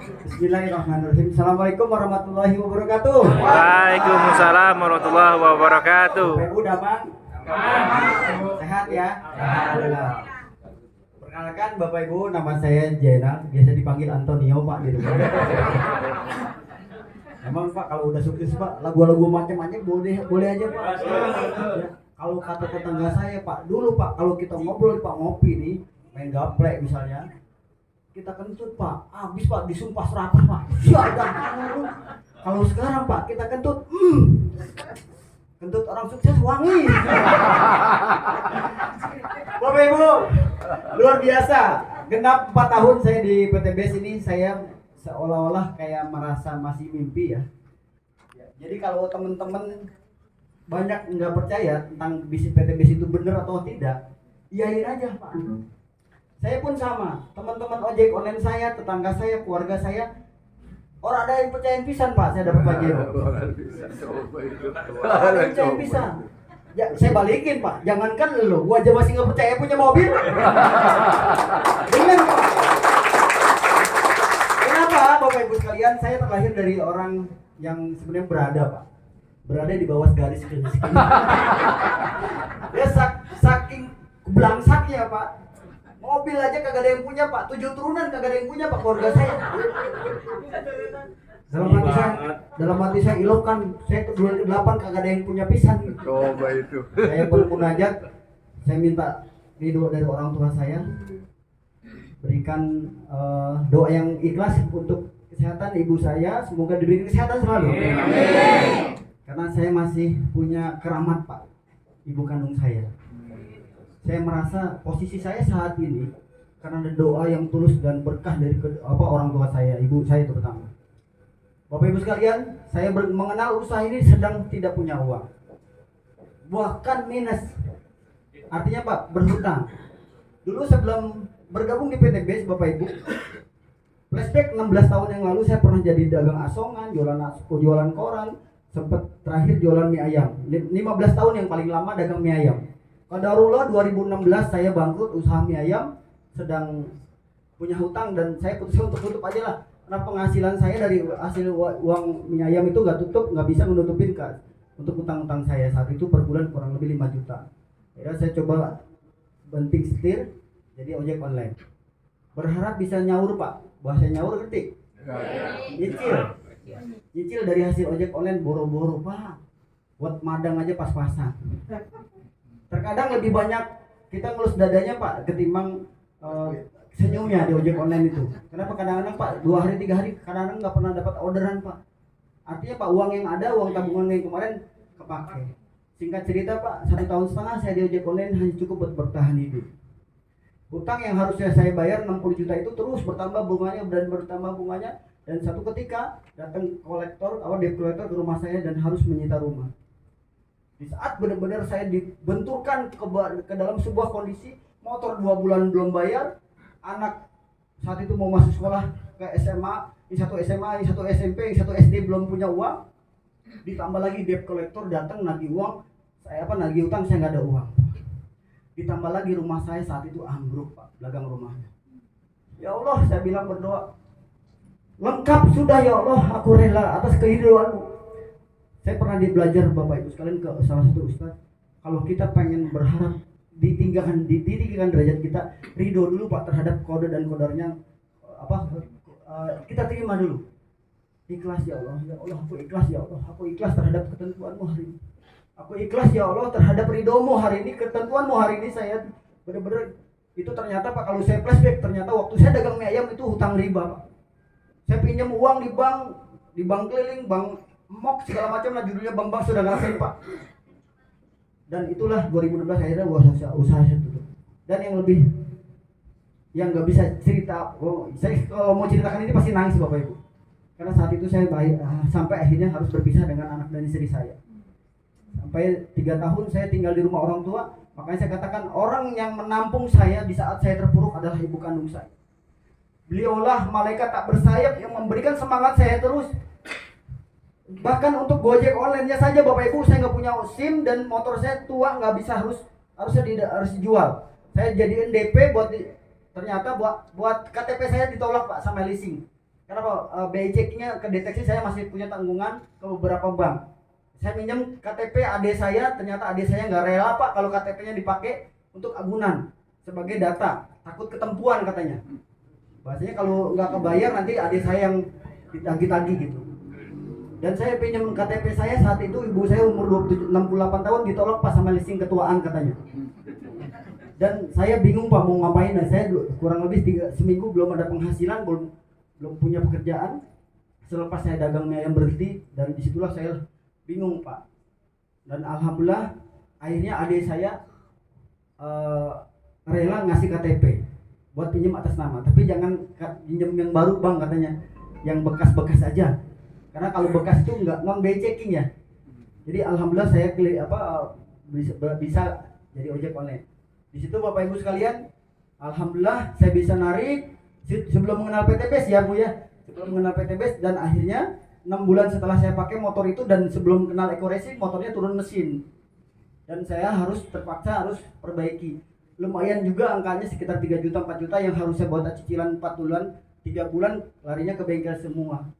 Bismillahirrahmanirrahim. Assalamualaikum warahmatullahi wabarakatuh. Waalaikumsalam warahmatullahi wabarakatuh. Bapak Ibu damang? Sehat ya? Alhamdulillah. Perkenalkan Bapak Ibu, nama saya Jenal, biasa dipanggil Antonio Pak di rumah. Emang Pak kalau udah sukses Pak, lagu-lagu macam-macam boleh aja Pak. Ya, kalau kata tetangga saya Pak, dulu Pak kalau kita ngobrol Pak ngopi nih, main gaplek misalnya, kita kentut Pak, habis Pak disumpah serapah Pak. Siapa? Kalau sekarang Pak kita kentut, kentut orang sukses wangi. Bapak Ibu, luar biasa. Genap 4 tahun saya di PTBS ini, saya seolah-olah kayak merasa masih mimpi ya. Jadi kalau teman-teman banyak nggak percaya tentang bisnis PTBS itu benar atau tidak, iyain aja Pak. Saya pun sama, teman-teman ojek online saya, tetangga saya, keluarga saya, orang ada yang percaya pisan Pak, saya dapat Pajero. Ada yang percaya pisan. Ya, saya balikin Pak, jangankan lo, gua aja masih nggak percaya punya mobil. Dengan Pak. Kenapa Bapak Ibu sekalian, saya terlahir dari orang yang sebenarnya berada di bawah garis kemiskinan. Dia saking belangsaknya Pak. Mobil aja kagak ada yang punya Pak, 7 turunan kagak ada yang punya Pak keluarga saya. Dalam hati saya ilokkan, saya ke 28 kagak ada yang punya pisan. Coba itu. Saya bermunajat, saya minta ridho dari orang tua saya, berikan doa yang ikhlas untuk kesehatan ibu saya, semoga diberi kesehatan selalu. Amin. Karena saya masih punya keramat Pak, ibu kandung saya. Saya merasa posisi saya saat ini karena ada doa yang tulus dan berkah dari orang tua saya, ibu saya terutama. Bapak Ibu sekalian, saya mengenal usaha ini sedang tidak punya uang, bahkan minus. Artinya Pak, berhutang. Dulu sebelum bergabung di PTBS Bapak Ibu, flashback 16 tahun yang lalu saya pernah jadi dagang asongan, jualan koran, sempat terakhir jualan mie ayam. 15 tahun yang paling lama dagang mie ayam. Qadarullah 2016 saya bangkrut usaha mie ayam, sedang punya hutang dan saya putuskan untuk tutup aja lah. Karena penghasilan saya dari hasil uang mie ayam itu nggak bisa menutupin untuk hutang-hutang saya saat itu per bulan kurang lebih 5 juta. Ya saya coba banting setir jadi ojek online. Berharap bisa nyaur Pak, bahasa nyaur ngerti? Nyicil dari hasil ojek online boro-boro Pak, buat madang aja pas-pasan. Terkadang lebih banyak kita ngelus dadanya Pak ketimbang senyumnya di ojek online itu. Kenapa kadang-kadang Pak 2 hari 3 hari kadang-kadang nggak pernah dapat orderan Pak. Artinya Pak uang yang ada, uang tabungan yang kemarin kepake. Singkat cerita Pak, 1,5 tahun saya di ojek online hanya cukup buat bertahan hidup. Hutang yang harusnya saya bayar 60 juta itu terus bertambah bunganya dan satu ketika datang debt collector ke rumah saya dan harus menyita rumah. Di saat benar-benar saya dibenturkan ke dalam sebuah kondisi, motor 2 bulan belum bayar, anak saat itu mau masuk sekolah ke SMA, yang satu SMA, yang satu SMP, yang satu SD belum punya uang, ditambah lagi debt collector datang nagih uang, nagih utang, saya nggak ada uang. Ditambah lagi rumah saya saat itu ambruk Pak, belakang rumahnya. Ya Allah, saya bilang berdoa, lengkap sudah ya Allah, aku rela atas kehidupanmu. Saya pernah belajar Bapak Ibu sekalian ke salah satu ustaz, kalau kita pengen berharap ditinggikan derajat kita, ridho dulu Pak terhadap kode dan kodarnya kita terima dulu. Ikhlas ya Allah aku ikhlas ya Allah, aku ikhlas terhadap ketentuanmu hari ini. Aku ikhlas ya Allah terhadap ridhomu hari ini, ketentuanmu hari ini. Saya benar-benar itu ternyata Pak, kalau saya flashback ternyata waktu saya dagang mie ayam itu hutang riba Pak. Saya pinjam uang di bank keliling, bank mok segala macam lah judulnya, bank sudah ngerasain Pak. Dan itulah 2016 akhirnya usaha saya tutup. Dan yang nggak bisa cerita, saya kalau mau ceritakan ini pasti nangis Bapak Ibu. Karena saat itu saya sampai akhirnya harus berpisah dengan anak dan istri saya. Sampai 3 tahun saya tinggal di rumah orang tua. Makanya saya katakan orang yang menampung saya di saat saya terpuruk adalah ibu kandung saya. Beliaulah malaikat tak bersayap yang memberikan semangat saya terus. Bahkan untuk Gojek online-nya saja Bapak Ibu, saya nggak punya SIM dan motor saya tua, nggak bisa, harus dijual. Saya jadiin DP ternyata buat KTP saya ditolak Pak sama leasing. Kenapa? BI checkingnya kedeteksi saya masih punya tanggungan ke beberapa bank. Saya minjem KTP adik saya, ternyata adik saya nggak rela Pak kalau KTP-nya dipakai untuk agunan sebagai data, takut ketempuan katanya. Bahasanya kalau nggak kebayar nanti adik saya yang ditagih-tagih gitu. Dan saya pinjam KTP saya saat itu, ibu saya umur 68 tahun ditolak Pak sama listing ketuaan katanya. Dan saya bingung Pak mau ngapain. Nah, saya kurang lebih seminggu belum ada penghasilan, belum punya pekerjaan. Selepas saya dagang mie ayam berhenti, dan disitulah saya bingung Pak. Dan alhamdulillah akhirnya adik saya rela ngasih KTP buat pinjam atas nama, tapi jangan pinjam yang baru Bang katanya, yang bekas-bekas aja. Karena kalau bekas itu nggak non BI checking ya. Jadi alhamdulillah saya bisa jadi ojek online. Di situ Bapak Ibu sekalian, alhamdulillah saya bisa narik sebelum mengenal PTBS ya Bu ya. Sebelum mengenal PTBS, dan akhirnya 6 bulan setelah saya pakai motor itu dan sebelum kenal Eco Racing, motornya turun mesin. Dan saya terpaksa harus perbaiki. Lumayan juga angkanya sekitar 3 juta 4 juta yang harus saya buat cicilan 4 bulan, 3 bulan larinya ke bengkel semua.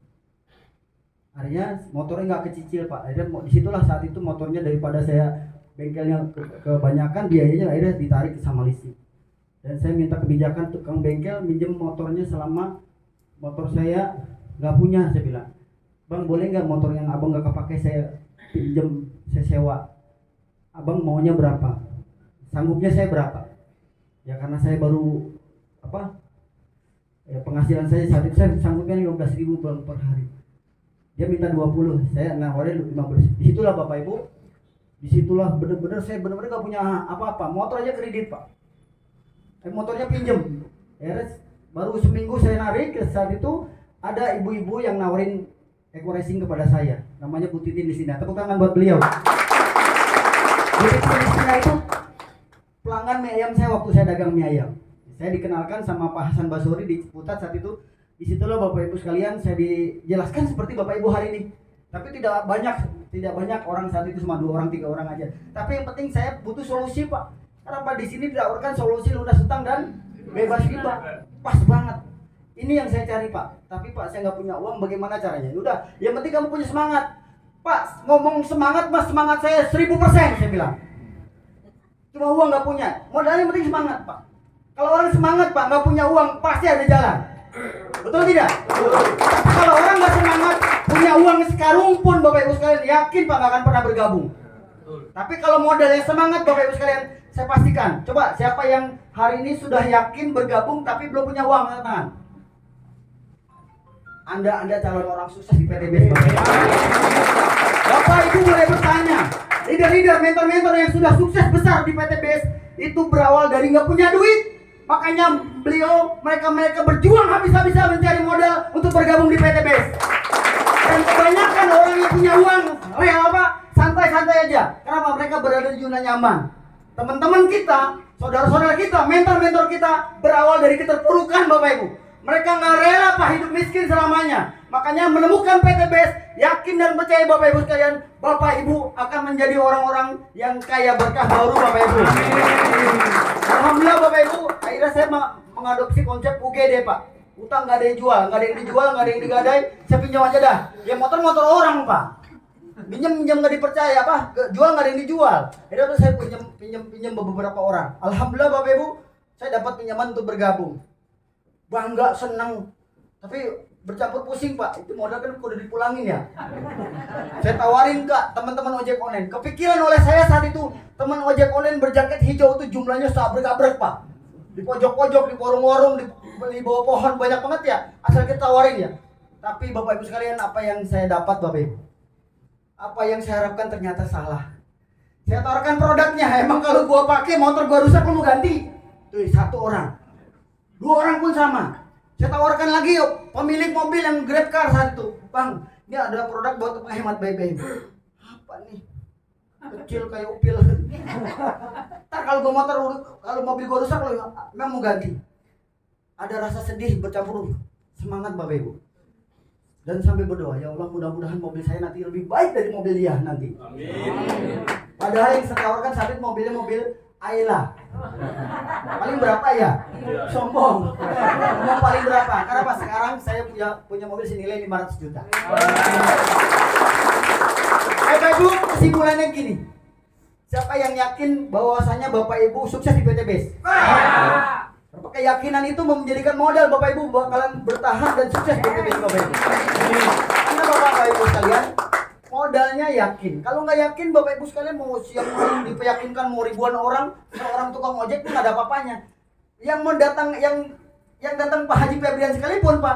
Akhirnya motornya nggak kecicil Pak. Akhirnya disitulah saat itu motornya daripada saya bengkelnya kebanyakan biayanya, akhirnya ditarik sama leasing. Dan saya minta kebijakan tukang bengkel minjem motornya selama motor saya nggak punya. Saya bilang, Bang boleh nggak motor yang abang nggak kepake saya pinjem, saya sewa. Abang maunya berapa? Sanggupnya saya berapa? Ya karena saya baru penghasilan saya saat itu saya sanggupnya 15.000 per hari. Dia minta 20, saya nawarin 15. Disitulah Bapak Ibu, disitulah bener-bener saya bener-bener gak punya apa-apa, motor aja kredit Pak. Motornya pinjem. Baru seminggu saya narik, saat itu ada ibu-ibu yang nawarin Eco Racing kepada saya. Namanya Bu Titin di sini. Tepuk tangan buat beliau. Bu Titin di sini itu pelanggan mie ayam saya waktu saya dagang mie ayam. Saya dikenalkan sama Pak Hasan Basori di Ciputat saat itu. Disitulah Bapak Ibu sekalian saya dijelaskan seperti Bapak Ibu hari ini. Tapi tidak banyak orang saat itu, cuma 2 orang 3 orang aja. Tapi yang penting saya butuh solusi Pak. Karena Pak di sini ditawarkan solusi lunas hutang dan bebas riba. Pas banget. Ini yang saya cari Pak. Tapi Pak saya nggak punya uang, bagaimana caranya? Udah, yang penting kamu punya semangat. Pak ngomong semangat Mas, semangat saya 1000% saya bilang. Cuma uang nggak punya. Modalnya yang penting semangat Pak. Kalau orang semangat Pak nggak punya uang pasti ada jalan. Betul tidak? Tapi kalau orang nggak semangat, punya uang sekarung pun Bapak Ibu sekalian, yakin Pak nggak akan pernah bergabung. Tapi kalau modalnya semangat Bapak Ibu sekalian, saya pastikan. Coba siapa yang hari ini sudah yakin bergabung tapi belum punya uang, angkat tangan. Anda calon orang sukses di PTBS Bapak Ibu mulai bertanya. Leader-leader, mentor-mentor yang sudah sukses besar di PTBS itu berawal dari nggak punya duit. Makanya mereka berjuang habis-habisan mencari modal untuk bergabung di PTBS. Dan kebanyakan orang yang punya uang, santai-santai aja. Kenapa? Mereka berada di zona nyaman. Teman-teman kita, saudara-saudara kita, mentor-mentor kita berawal dari keterpurukan Bapak Ibu. Mereka nggak rela Pak hidup miskin selamanya. Makanya menemukan PTBS, yakin dan percaya Bapak Ibu sekalian, Bapak Ibu akan menjadi orang-orang yang kaya berkah baru Bapak Ibu. Alhamdulillah Bapak Ibu, akhirnya saya mengadopsi konsep UGD Pak. Utang nggak ada yang jual, nggak ada yang digadai, saya pinjam aja dah. Ya motor orang Pak. Pinjam nggak dipercaya jual nggak ada yang dijual. Akhirnya saya pinjam beberapa orang. Alhamdulillah Bapak Ibu, saya dapat pinjaman untuk bergabung. Bangga, senang, tapi bercampur pusing Pak. Itu modal kan udah dipulangin ya. Saya tawarin Kak teman-teman ojek online. Kepikiran oleh saya saat itu, teman ojek online berjaket hijau itu jumlahnya sabrek-abrek Pak. Di pojok-pojok, di warung-warung, di bawah pohon banyak banget ya. Asal kita tawarin ya. Tapi Bapak Ibu sekalian, apa yang saya dapat Bapak Ibu? Apa yang saya harapkan ternyata salah. Saya tawarkan produknya. Emang kalau gua pakai motor gua rusak lu mau ganti? Tuh 1 orang. 2 orang pun sama. Saya tawarkan lagi yuk, pemilik mobil yang Grab Car saat itu. Bang, ini ada produk buat menghemat BBM. Apa nih? Kecil kayak upil. Ntar kalau mobil gua rusak lo memang mau ganti. Ada rasa sedih bercampur semangat Bapak Ibu. Dan sampai berdoa, ya Allah mudah-mudahan mobil saya nanti lebih baik dari mobil dia nanti. Amin. Padahal yang saya tawarkan saat itu mobilnya mobil Ayla. Paling berapa ya? Sombong. Mau paling berapa? Karena pas sekarang saya punya mobil senilai 500 juta. Bapak Ibu, kesimpulannya gini. Siapa yang yakin bahwasanya Bapak Ibu sukses di PTBS? Keyakinan itu menjadikan modal Bapak Ibu bakalan bertahan dan sukses di PTBS Bapak Ibu. Karena Bapak Ibu sekalian modalnya yakin. Kalau nggak yakin Bapak Ibu sekalian mau siap dipeyakinkan mau ribuan orang, seorang tukang ojek itu nggak ada apa-apanya. Yang mau datang yang datang Pak Haji Febrian sekalipun Pak